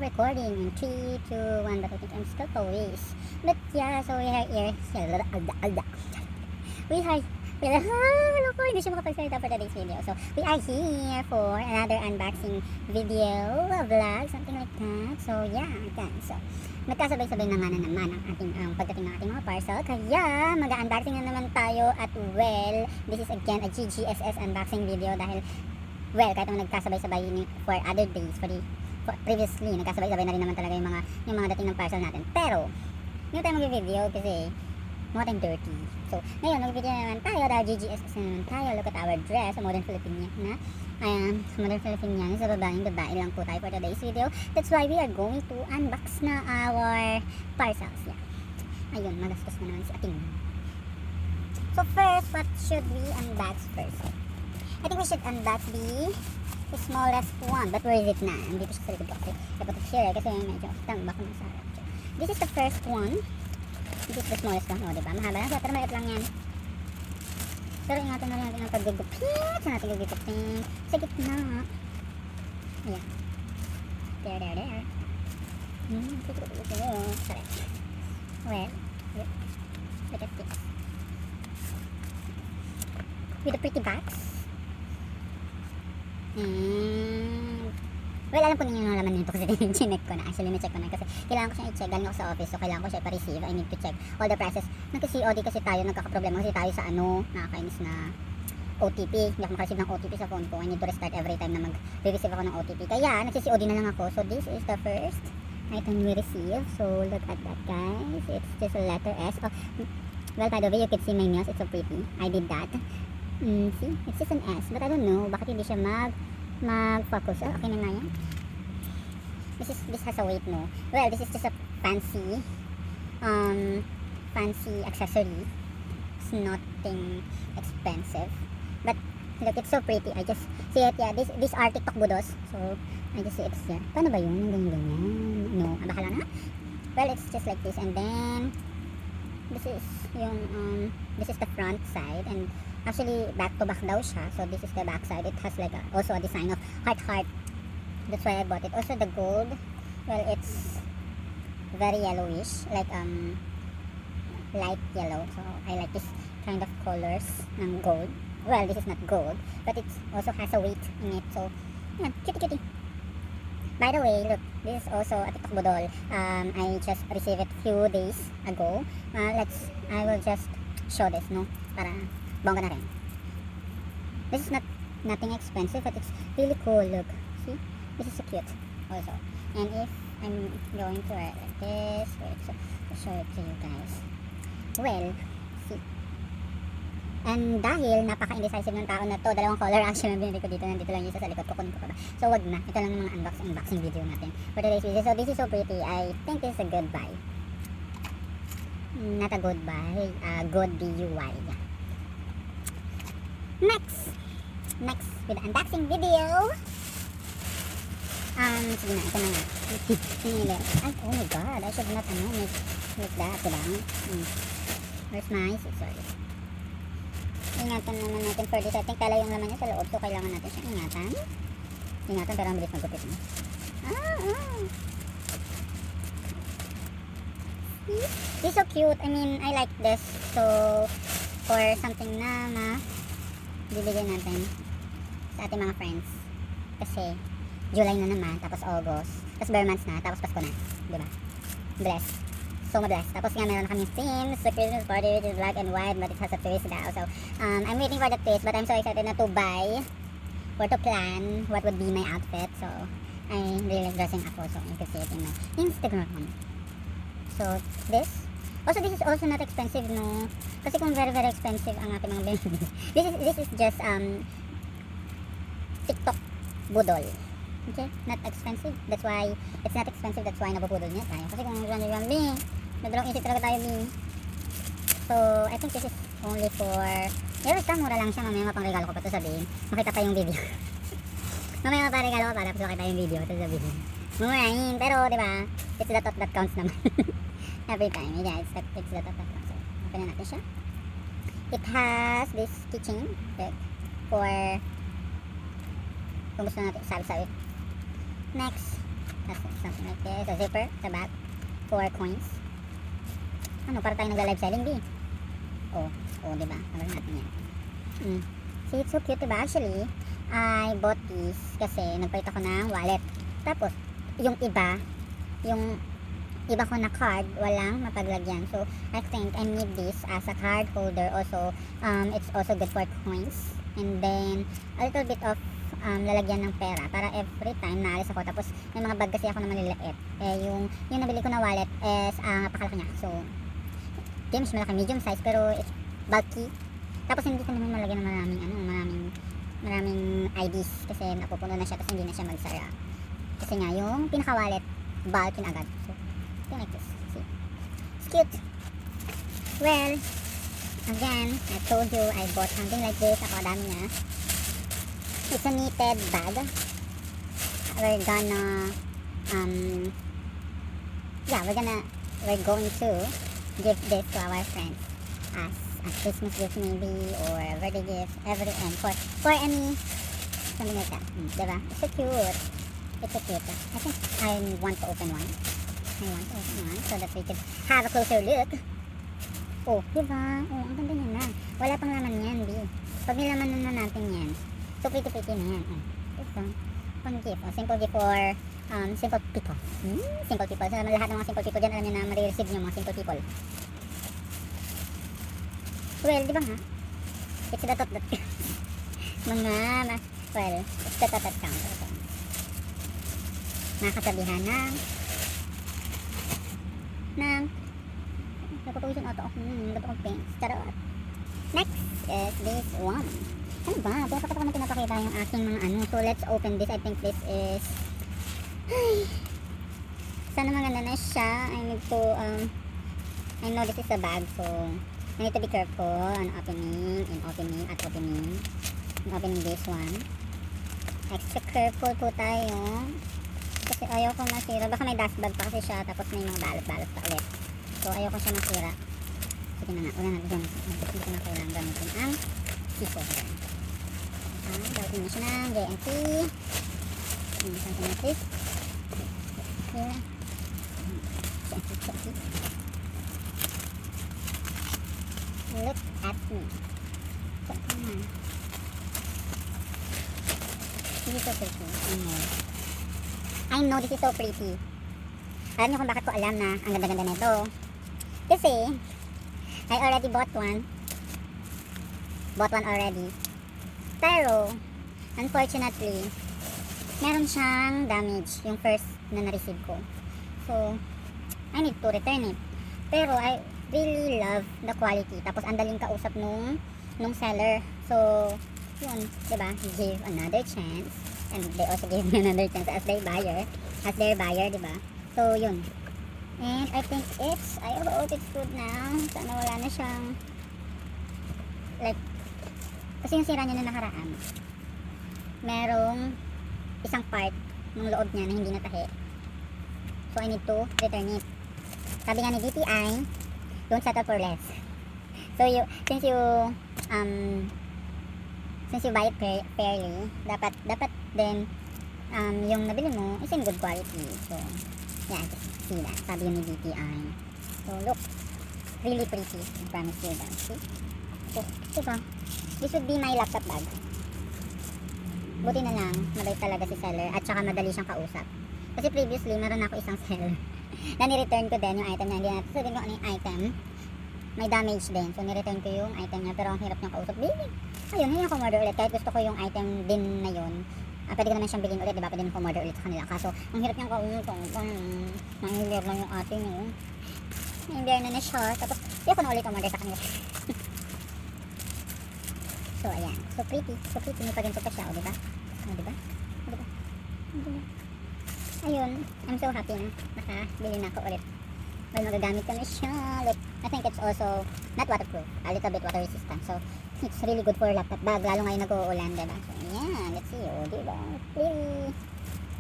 recording in 3, 2, 1, but I think I'm still always. But yeah, so we are here. Hello po, hindi siya makapagsalita for today's video. So, we are here for another unboxing video, vlog, something like that. So, yeah, guys. So, nagkasabay-sabay na naman ang ating pagdating ng ating mga parcel. Kaya, mag-unboxing na naman tayo at well, this is again a GGSS unboxing video dahil, well, kahit naman nagkasabay-sabay for other days, previously, nagkasabay-sabay na rin naman talaga yung mga dating ng parcel natin. Pero, hindi tayo mag-video kasi mukha tayong dirty. So, ngayon, mag-video na naman tayo dahil GGSS na naman tayo. Look at our dress, modern Filipinian na. Modern Filipinian, sa babae lang po tayo for today's video. That's why we are going to unbox na our parcels. Yeah. Ayun, magastos na naman si ating. So, first, what should we unbox first? I think we should unbox the smallest one. But where is it na? Andito siya sa likod ko kasi I put it here kasi medyo baka masarap. This is the first one. This is the smallest one. O, diba? Mahaba lang siya. Pero maliit lang yan. Pero ingatan na rin natin ang paggugupit. Saan natin gugupit? Sa gitna. Ayan. There. Sorry. Well, look at this. With a pretty box. Well, alam ko ninyo yung laman nito kasi chinek ko na. Actually, na-check ko na kasi kailangan ko siyang i-check. Galing ako sa office, so kailangan ko siya i-receive. I need to check all the prices. Nagka-COD kasi tayo, nagkakaproblema kasi tayo sa nakakainis na OTP. Hindi ako makareceive ng OTP sa phone ko. I need to restart every time na mag-receive ako ng OTP. Kaya, nagsi-COD na lang ako. So, this is the first item we receive. So, look at that, guys. It's just a letter S. Oh, well, by the way, you can see my nails. It's so pretty. I did that. See? It's just an S. But I don't know. Bakit hindi siya mag-focus. Okay na nga yan. This has a weight, no? Well, this is just a fancy accessory. It's nothing expensive. But look, it's so pretty. I just see it. Yeah, these are TikTok budos. So I just see it here. Paano ba yun? Ganyan. No, bahala na. Well, it's just like this. And then this is this is the front side, and actually back to back daw siya. So this is the back side. It has like also a design of heart. That's why I bought it. Also the gold, well, it's very yellowish, like light yellow. So I like this kind of colors ng gold. Well, this is not gold, but it also has a weight in it. So yeah, cutie. By the way, look, this is also a TikTok budol. I just received it few days ago. I will just show this, no, para bongga na rin. This is nothing expensive, but it's really cool. Look, see, this is so cute also. And if I'm going to wear it like this, wait, so I'll show it to you guys. Well, see. And dahil napaka-indecisive ng tao na to, dalawang color action ang binili ko dito, nandito lang yung isa sa likod, kukunin ko pa ba. So wag na, ito lang yung mga unboxing video natin for today's video. So this is so pretty. I think this is a good buy. Not a good buy, good BUY. Yeah. Next with the unboxing video. Sige na, ito na nga. Oh my god, I should not make that, diba? Where's my scissors? Ingatan naman natin for this. I think tala yung laman niya sa loob, so kailangan natin siyang ingatan, pero ang bilis magupit mo. This is so cute. I mean, I like this. So, for something na bibigyan natin sa ating mga friends. Kasi July na naman, tapos August, tapos bare months na, tapos Pasko na, diba? Bless. So mabless. Tapos nga meron kami themes, the Christmas party which is black and white, but it has a twist now. So I'm waiting for the twist, but I'm so excited na to buy or to plan what would be my outfit. So I really like dressing up also. You can see it in my Instagram. So this is also not expensive, no? Kasi kung very expensive ang ating mga binili. This is just TikTok budol. Okay, not expensive. That's why it's not expensive. That's why nabubudol niya tayo. Kasi kung random nadalawang isip talaga tayo, so I think this is only for basta mura lang siya. Mamaya mapangregalo ko pa ito sabihin. Makita pa yung video. Mamaya maparegalo ko pa tapos makita yung video ito sabihin. Murahin. Pero diba, it's the thought that counts naman. Every time. Yeah, it's the thought that counts. So, open na natin siya. It has this keychain for kung gusto natin sabi. Next, Has something like this. A zipper sa back. 4 coins. Ano, para tayo nagla-live selling, B. Oh, diba? Nagal natin yan. See, it's so cute, diba? Actually, I bought this kasi nagpalit ako ng wallet. Tapos, yung iba ko na card, walang mapaglagyan. So, I think I need this as a card holder. Also, it's also good for coins. And then, a little bit of lalagyan ng pera para every time naalis ako. Tapos, may mga bag kasi ako na maliliit. yung nabili ko na wallet is, napakalaki niya. So, mas malaki, medium size, pero it's bulky. Tapos, hindi ko naman malagyan ng maraming IDs kasi napupuno na siya, tapos hindi na siya magsara. Kasi nga, yung pinaka-wallet, bulky na agad. So, something like this. See? It's cute. Well, again, I told you I bought something like this. Ako, dami na. It's a knitted bag. We're going to give this to our friends as a Christmas gift maybe, or a birthday gift, for any, something like that. Diba? It's so cute. It's so cute. I think I want to open one. So that we could have a closer look. Oh, diba? Oh, ang ganda niya na. Wala pang laman yan, B. Pag nilaman na natin yan, so pretty na yan. Oh, diba? Fun gift. Oh, simple gift for simple people. Simple people. So, lahat ng mga simple people dyan, alam nyo na marireceive nyo mga simple people. Well, diba nga? It's the thought that it's the thought that counts. Okay. Mga kasabihan ng napapawisan ata ako ba't akong paints. Charot. Next is this one. Ano ba? Dapat ako naman pinapakita yung aking mga ano. So let's open this. I think this is sana maganda na siya. I know this is a bag, so I need to be careful on opening this one. Extra careful po tayo kasi ayaw ko masira. Baka may dust bag pa kasi siya, tapos may mga balot pa ulit. So, ayaw ko siya masira. Sige na nga, wala na dyan. Hindi ko na kailangan gamitin ang scissors. Gawin mo siya ng JNT. Something like this. Here. JNT. Look at me. This is so pretty. I know this is so pretty. Alam niyo kung bakit ko alam na ang ganda-ganda nito. Kasi, I already bought one. Already. Pero, unfortunately, meron siyang damage. Yung first na na-receive ko. So, I need to return it. Pero, I really love the quality. Tapos, ang daling kausap nung seller. So, yun, diba? He gave another chance. And they also gave me another chance as their buyer, diba? So, yun. And I think I hope it's good now. Sana wala na siyang, like, kasi yung sira niya na nakaraan, merong isang part ng loob niya na hindi natahi. So, I need to return it. Sabi nga ni DTI, don't settle for less. So, since you buy it fairly, dapat din yung nabili mo is in good quality. So, yeah, I just see that. Sabi yun ni DTI. So, look. Really pretty. I promise you that. See? So, diba? This would be my laptop bag. Buti na lang, mabait talaga si seller at saka madali siyang kausap. Kasi previously, meron ako isang seller na ni-return ko din yung item na hindi natin. Sabihin ko ano yung item. May damage din. So, ni-return ko yung item niya pero ang hirap niyang kausap. Ayun, hindi ako order ulit. Kahit gusto ko yung item din na yun. Pwede ko naman siyang bilhin ulit, diba? Pwede nang order ulit sa kanila. Kaso, ang hirap niyang kausap. Nang-hilier lang yung ating yun. Nang-hilier na siya. Tapos, hindi ako na ulit order sa kanila. So, ayan. So pretty. May paganto pa siya, o diba? Diba? Ayun. I'm so happy na nakabili na ako ulit. Well, magagamit ko na siya. Like, I think it's also not waterproof. A little bit water resistant. So, it's really good for laptop bag. Lalo ngayon nag-uulan, diba? So, yeah. Let's see. O, diba?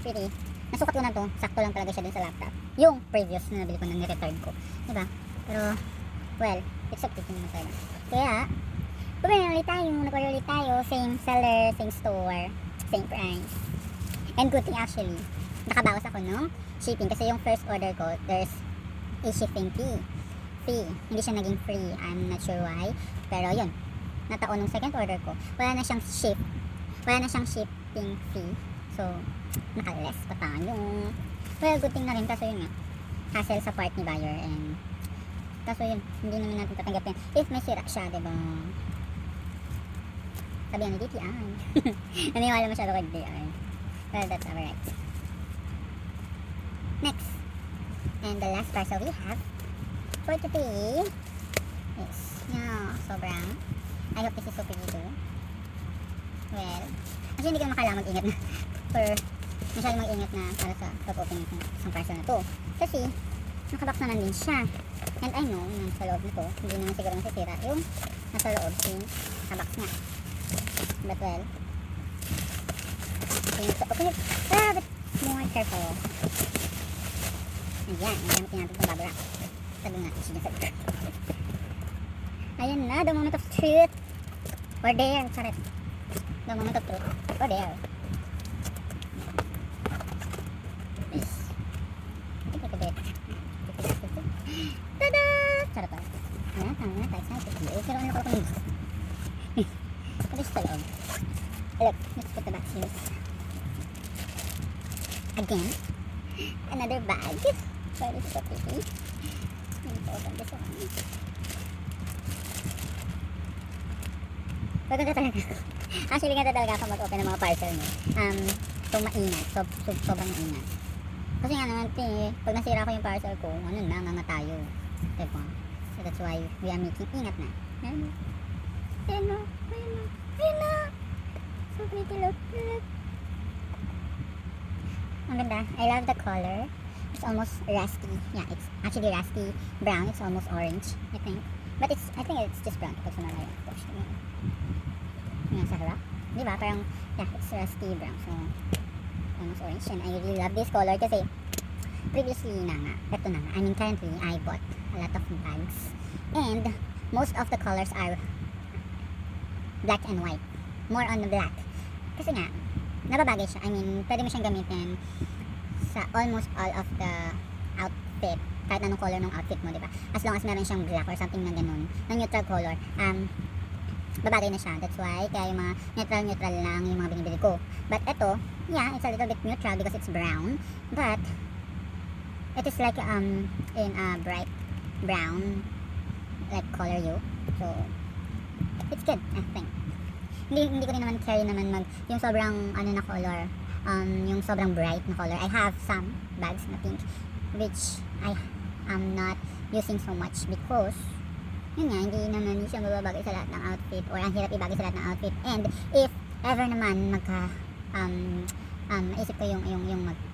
Pretty. Nasukat ko na to. Sakto lang talaga siya dun sa laptop. Yung previous na nabili ko na ni-return ko. Diba? Pero, well, it's so pretty naman talaga. Kaya, nag-order ulit tayo. Same seller, same store, same price. And good thing actually, nakabawas ako ako ng shipping. Kasi yung first order ko, there's a shipping fee. Hindi siya naging free. I'm not sure why. Pero yun, nataon nung second order ko. Wala na siyang shipping fee. So, naka-less pa tayo. Well, good thing na rin. Kaso yun nga, hassle sa part ni buyer. And, kaso yun, hindi naman natin tatanggapin. If may sira siya, diba? Sabi ni DTI. Naniwala masyado kay DTI. Well, that's alright. Next. And the last parcel we have for today is, sobrang. I hope this is super easy. Well, actually hindi ka makailangan mag-ingat na masyado mag-ingat na para sa pag-open ng isang parcel na to. Kasi, nakabox naman din siya. And I know, yung sa loob nito, hindi naman siguro masisira yung nasa loob yung nakabox niya. But well, you need to open it a bit more careful. Ayan, gamitin natin itong bubble wrap. Sabi natin siya sa ito. Ayan na, the moment of truth. Or there, charot. The moment of truth. Or there. Yes. Take a bit. Tada! Charot pa. Ayan, tama na, tayo sa ito. Pero ano ko ako nito? Ito sa loob. Look, let's put the box here. Again, another bag. So this is so pretty. Let me open this one. Maganda talaga ako. Actually, ganda talaga ako mag-open ng mga parcel niyo. So maingat. Sobrang maingat. Kasi nga naman, pag nasira ko yung parcel ko, ano na, nga tayo. Diba? So that's why we are making ingat na. Ayan na. So pretty, look. Ang ganda. I love the color. It's almost rusty. Yeah, it's actually rusty brown. It's almost orange, I think. But I think it's just brown kapag sa malayo. Yung sa harap. Diba? Parang, yeah, it's rusty brown. So, almost orange. And I really love this color kasi previously currently, I bought a lot of bags. And most of the colors are black and white. More on the black. Kasi nga, nababagay siya. I mean, pwede mo siyang gamitin sa almost all of the outfit. Kahit anong color ng outfit mo, diba? As long as meron siyang black or something na ganun, na neutral color, babagay na siya. That's why, kaya yung mga neutral lang yung mga binibili ko. But ito, yeah, it's a little bit neutral because it's brown. But, it is like, in a bright brown, like color yolk. So, it's good, I think. Hindi ko rin naman carry naman yung sobrang na color, yung sobrang bright na color. I have some bags na pink which I am not using so much because yun nga, hindi naman siya mababagay sa lahat ng outfit or ang hirap ibagay sa lahat ng outfit. And if ever naman maisip ko yung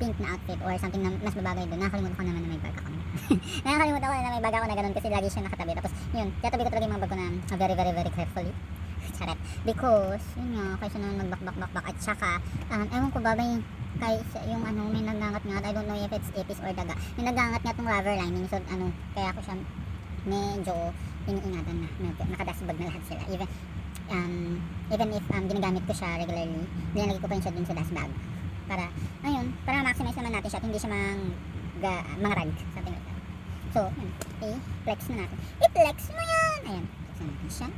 pink na outfit or something na mas babagay doon, nakakalimutan ko naman na may bag ako nakakalimutan ko na may bag ako na ganun kasi lagi siya nakatabi. Tapos yun, tatabi ko talaga yung mga bag ko na very very very carefully. Charot. Because, yun nga, kaysa naman magbak at saka, ewan ko ba, yung may nagangat-ngat, I don't know if it's ipis or daga, may nagangat-ngat ng rubber lining, so kaya ako siya medyo iniingatan na, nakadasbag na lahat sila. Even if ginagamit ko siya regularly, nilalagay ko pa rin siya dun sa dust bag. Para maximize naman natin siya at hindi siya mga rag, something like that. So, i-flex na natin. I-flex mo yan! Ayan, flex na natin siya.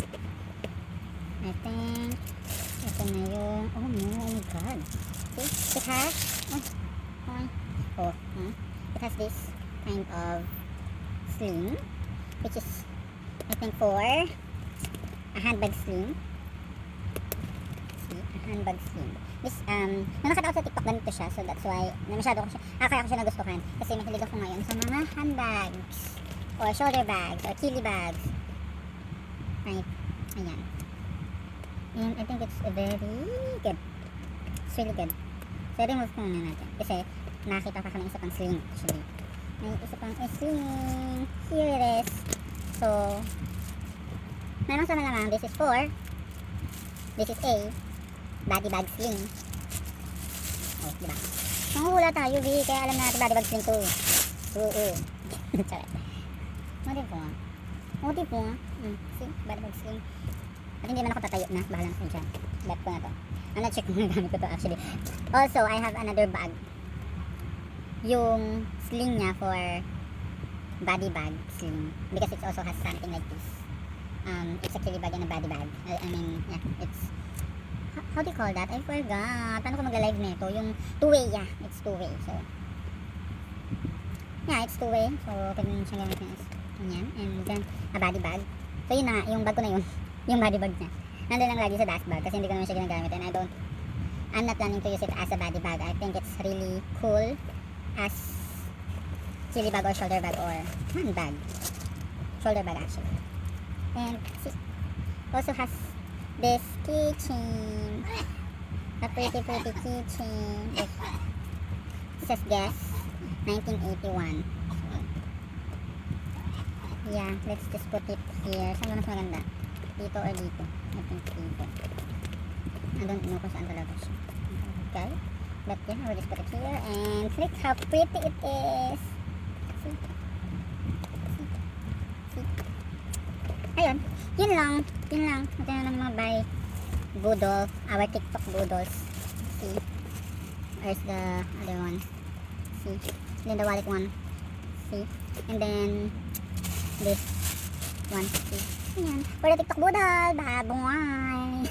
I think ito na yung oh my god. See? It has it has this kind of sling which is I think for a handbag sling. See? A handbag sling. This nung nakataon sa TikTok ganito siya, so that's why masyado ko siya kaya ko siya nagustuhan kasi mahilig ako ngayon sa mga handbags or shoulder bags or kili bags. Right? Ayan. And I think it's very good. It's really good. So, remove ko muna natin. Kasi, nakita pa kami isa pang sling. Actually, may isa pang sling. Here it is. So, meron sa malamang, this is a body bag sling. Oh, diba? Nanguhula tayo, B. Kaya alam natin body bag sling to. Oo. Charot. Motive po. See? Body bag sling. At hindi man ako tatayo na. Bahala ko dyan. Left ko na to. I'm not sure kung nagamit ko to actually. Also, I have another bag. yung sling niya for body bag sling because it also has something like this. It's a kiddie bag and a body bag. I mean, yeah, it's how do you call that? I forgot. Paano ko magla-live nito? Yung two-way, yeah. It's two-way. So, yeah, it's two-way. So, pwede nyo siyang gamitin is ganyan. And then, a body bag. So, yun na nga. Yung bag ko na yun. Yung body bag niya. Nandun lang lagi sa dash bag kasi hindi ko naman siya ginagamit. And I'm not planning to use it as a body bag. I think it's really cool as chili bag or shoulder bag or handbag. Shoulder bag actually. And see, also has this keychain. A pretty keychain. It says Guess 1981. Yeah, let's just put it here. Saan ba mas maganda? Dito or dito? I think dito. I don't know kung saan talaga siya. Okay. But yeah, we'll just put it here. And look how pretty it is. See? See? Ayun. Yun lang. Yun lang. Ito na lang mga by Boodle. Our TikTok Boodles. See? Where's the other one? See? Then the wallet one. See? And then this one. See? Ayan. For the TikTok Boodle. Bye-bye.